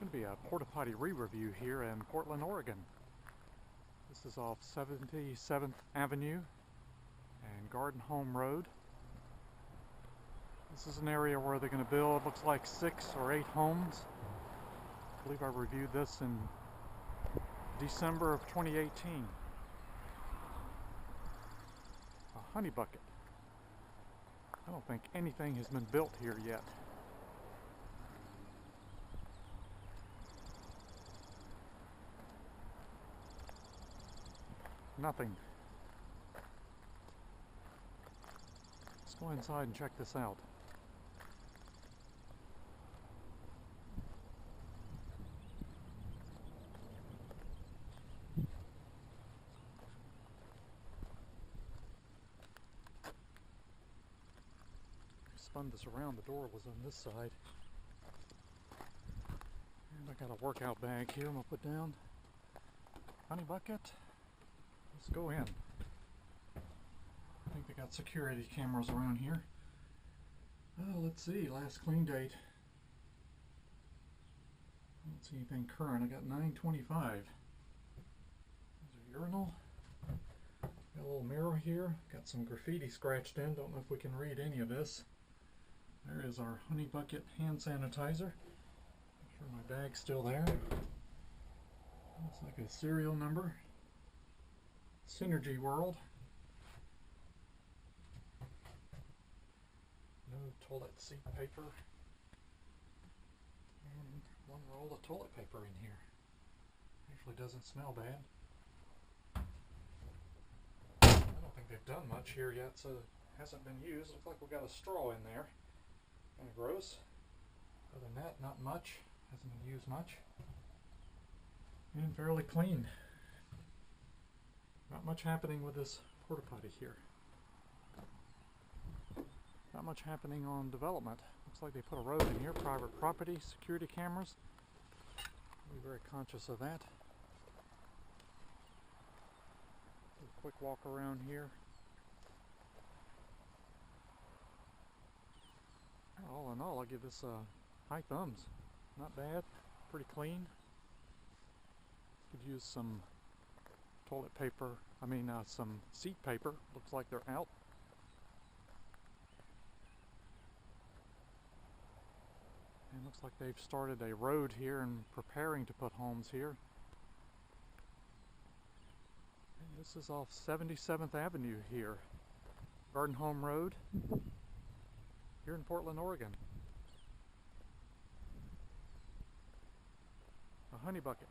going to be a porta potty re-review here in Portland, Oregon. This is off 77th Avenue and Garden Home Road. This is an area where they're going to build, looks like 6 or 8 homes. I believe I reviewed this in December of 2018. A Honey Bucket. I don't think anything has been built here yet. Nothing. Let's go inside and check this out. Spun this around, the door was on this side. And I got a workout bag here I'm gonna put down. Honey Bucket. Let's go in. I think they got security cameras around here. Oh, let's see, last clean date. I don't see anything current. I got 9/25. There's a urinal. Got a little mirror here. Got some graffiti scratched in. Don't know if we can read any of this. There is our Honey Bucket hand sanitizer. Make sure my bag's still there. Looks like a serial number. Synergy World. No toilet seat paper. And one roll of toilet paper in here. Actually doesn't smell bad. I don't think they've done much here yet, so it hasn't been used. Looks like we've got a straw in there. Kind of gross. Other than that, not much. Hasn't been used much. And fairly clean. Not much happening with this porta potty here. Not much happening on development. Looks like they put a road in here, private property, security cameras. I'll be very conscious of that. A quick walk around here. All in all, I'll give this high thumbs. Not bad, pretty clean. Could use some toilet paper, some seat paper. Looks like they're out. And looks like they've started a road here and preparing to put homes here. And this is off 77th Avenue here. Garden Home Road here in Portland, Oregon. A Honey Bucket.